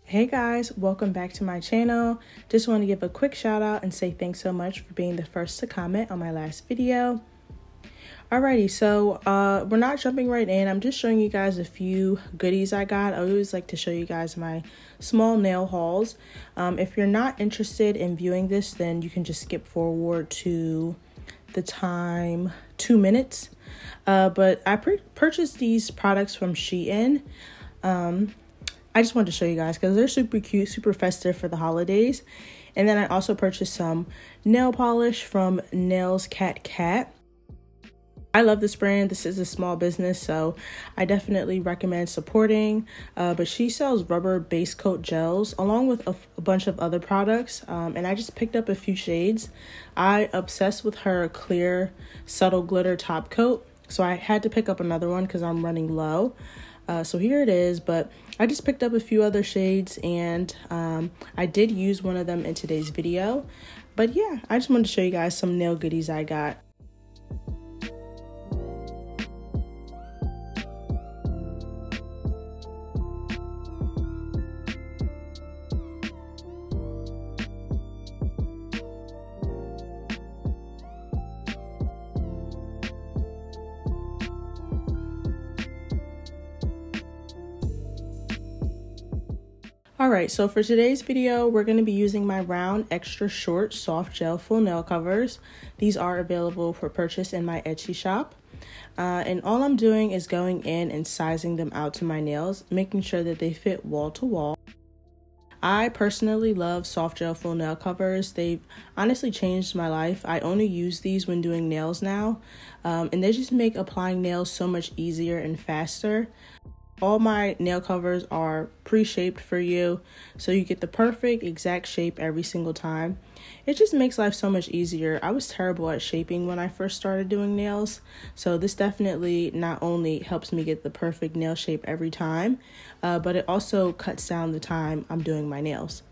Hey guys, welcome back to my channel. Just want to give a quick shout out and say thanks so much for being the first to comment on my last video. Alrighty, so we're not jumping right in. I'm just showing you guys a few goodies I got. I always like to show you guys my small nail hauls. If you're not interested in viewing this, then you can just skip forward to the time 2 minutes. But I purchased these products from Shein. I just wanted to show you guys because they're super cute, super festive for the holidays. And then I also purchased some nail polish from Nails Cat. I love this brand. This is a small business, so I definitely recommend supporting. But she sells rubber base coat gels along with a bunch of other products. And I just picked up a few shades. I obsessed with her clear subtle glitter top coat. So I had to pick up another one because I'm running low. So here it is, but I just picked up a few other shades and I did use one of them in today's video. But yeah, I just wanted to show you guys some nail goodies I got. Alright, so for today's video, we're going to be using my round extra short soft gel full nail covers. These are available for purchase in my Etsy shop. And all I'm doing is going in and sizing them out to my nails, making sure that they fit wall to wall. I personally love soft gel full nail covers. They've honestly changed my life. I only use these when doing nails now, and they just make applying nails so much easier and faster. All my nail covers are pre-shaped for you, so you get the perfect exact shape every single time. It just makes life so much easier. I was terrible at shaping when I first started doing nails, so this definitely not only helps me get the perfect nail shape every time, but it also cuts down the time I'm doing my nails.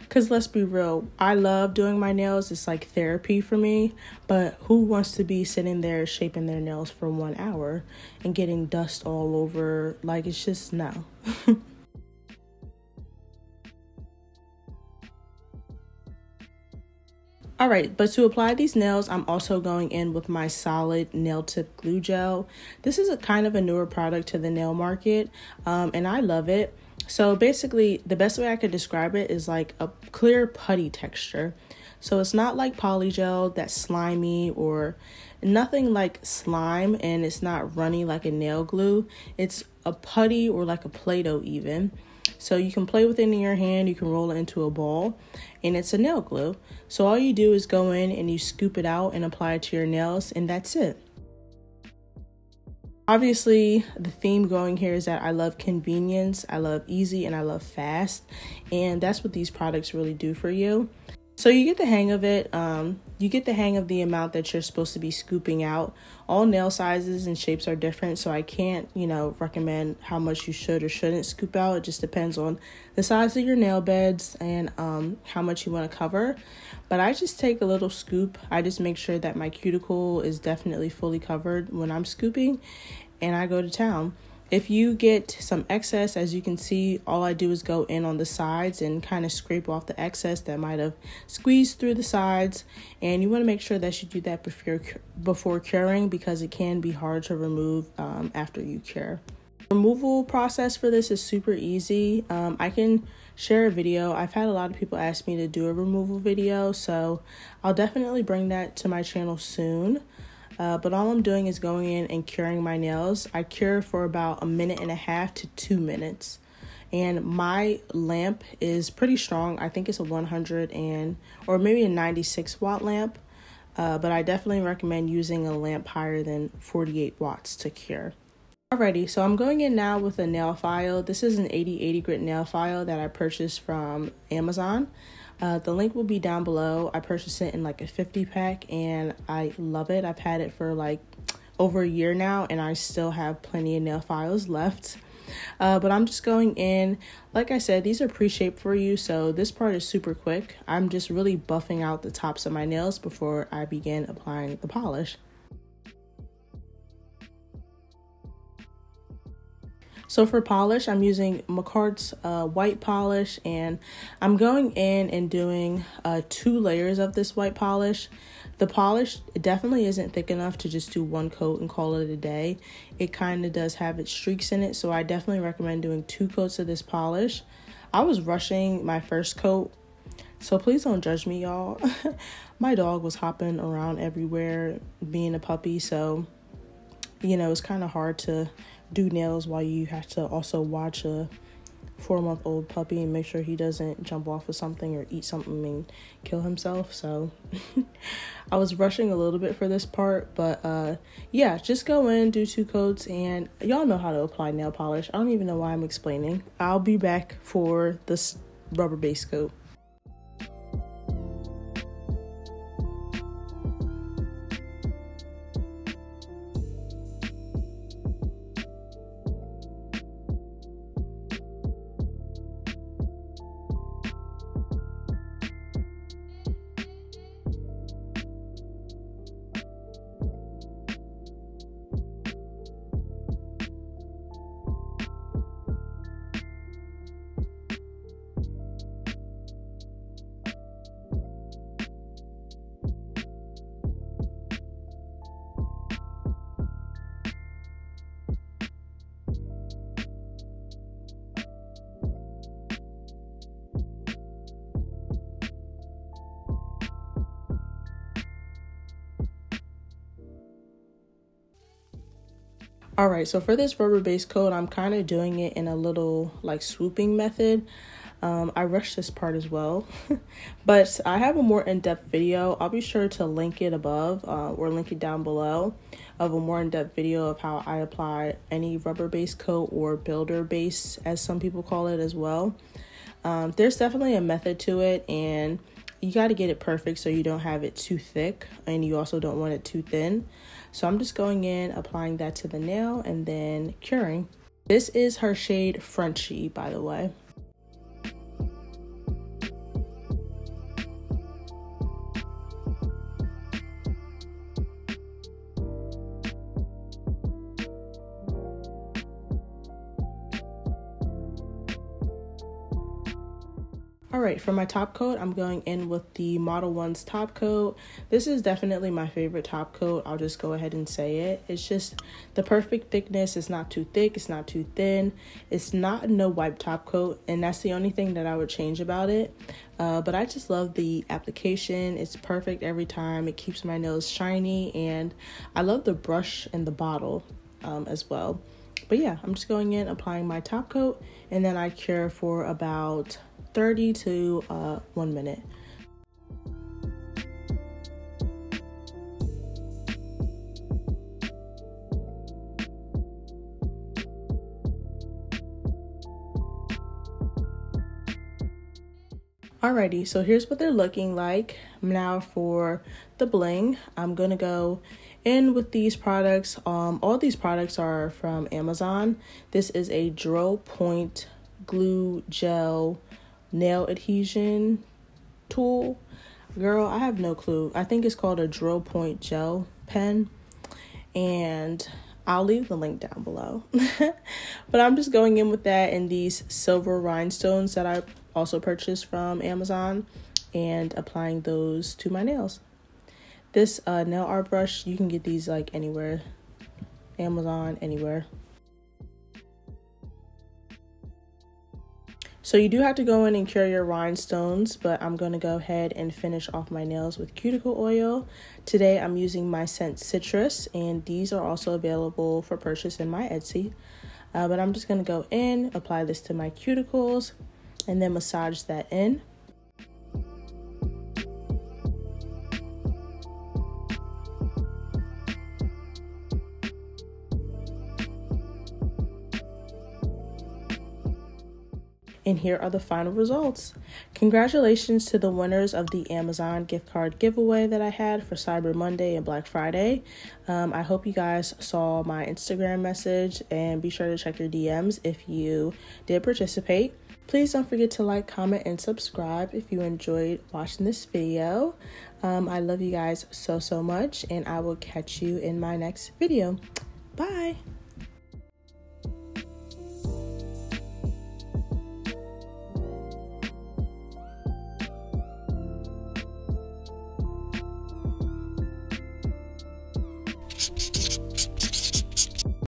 Because let's be real, I love doing my nails. It's like therapy for me. But who wants to be sitting there shaping their nails for 1 hour and getting dust all over? Like, it's just no. Alright, but to apply these nails, I'm also going in with my solid nail tip glue gel. This is a kind of a newer product to the nail market, and I love it. So basically, the best way I could describe it is like a clear putty texture. So it's not like polygel that's slimy or nothing like slime, and it's not runny like a nail glue. It's a putty or like a Play-Doh even. So you can play with it in your hand, you can roll it into a ball, and it's a nail glue. So all you do is go in and you scoop it out and apply it to your nails, and that's it. Obviously, the theme going here is that I love convenience, I love easy, and I love fast. And that's what these products really do for you. So you get the hang of it. You get the hang of the amount that you're supposed to be scooping out. All nail sizes and shapes are different, so I can't, recommend how much you should or shouldn't scoop out. It just depends on the size of your nail beds and how much you want to cover. But I just take a little scoop. I just make sure that my cuticle is definitely fully covered when I'm scooping, and I go to town. If you get some excess, as you can see, all I do is go in on the sides and kind of scrape off the excess that might have squeezed through the sides. And you want to make sure that you do that before curing, because it can be hard to remove after you cure. Removal process for this is super easy. I can share a video. I've had a lot of people ask me to do a removal video, so I'll definitely bring that to my channel soon. But all I'm doing is going in and curing my nails. I cure for about 1.5 minutes to 2 minutes. And my lamp is pretty strong. I think it's a 100 or maybe a 96 watt lamp. But I definitely recommend using a lamp higher than 48 watts to cure. Alrighty, so I'm going in now with a nail file. This is an 80/80 grit nail file that I purchased from Amazon. The link will be down below. I purchased it in like a 50 pack and I love it. I've had it for like over a year now and I still have plenty of nail files left. But I'm just going in, like I said, these are pre-shaped for you, so this part is super quick. I'm just really buffing out the tops of my nails before I begin applying the polish. So for polish, I'm using MAKARRT's white polish, and I'm going in and doing 2 layers of this white polish. The polish definitely isn't thick enough to just do 1 coat and call it a day. It kind of does have its streaks in it, so I definitely recommend doing 2 coats of this polish. I was rushing my first coat, so please don't judge me, y'all. My dog was hopping around everywhere being a puppy, so you know, it's kind of hard to do nails while you have to also watch a 4-month-old puppy and make sure he doesn't jump off of something or eat something and kill himself. So I was rushing a little bit for this part, but yeah, just go in, do 2 coats, and y'all know how to apply nail polish. I don't even know why I'm explaining. I'll be back for this rubber base coat. Alright, so for this rubber base coat, I'm kind of doing it in a little like swooping method. I rushed this part as well, but I have a more in-depth video. I'll be sure to link it above or link it down below of a more in-depth video of how I apply any rubber base coat or builder base, as some people call it as well. There's definitely a method to it, and you got to get it perfect so you don't have it too thick and you also don't want it too thin. So I'm just going in, applying that to the nail, and then curing. This is her shade Frenchie, by the way. Alright, for my top coat, I'm going in with the Model 1's top coat. This is definitely my favorite top coat. I'll just go ahead and say it. It's just the perfect thickness. It's not too thick. It's not too thin. It's not a no wipe top coat, and that's the only thing that I would change about it. But I just love the application. It's perfect every time. It keeps my nails shiny, and I love the brush and the bottle as well. But yeah, I'm just going in, applying my top coat, and then I cure for about 30 to 1 minute. Alrighty, so here's what they're looking like. Now for the bling, I'm gonna go in with these products. All these products are from Amazon. This is a drill point glue gel nail adhesion tool. Girl, I have no clue. I think it's called a drill point gel pen, and I'll leave the link down below. But I'm just going in with that and these silver rhinestones that I also purchased from Amazon, and applying those to my nails. This nail art brush, you can get these like anywhere, Amazon, anywhere. So you do have to go in and cure your rhinestones, but I'm going to go ahead and finish off my nails with cuticle oil. Today I'm using my scent Citrus, and these are also available for purchase in my Etsy. But I'm just going to go in, apply this to my cuticles, and then massage that in. And here are the final results. Congratulations to the winners of the Amazon gift card giveaway that I had for Cyber Monday and Black Friday. I hope you guys saw my Instagram message, and be sure to check your DMs if you did participate. Please don't forget to like, comment, and subscribe if you enjoyed watching this video. I love you guys so much, and I will catch you in my next video. Bye!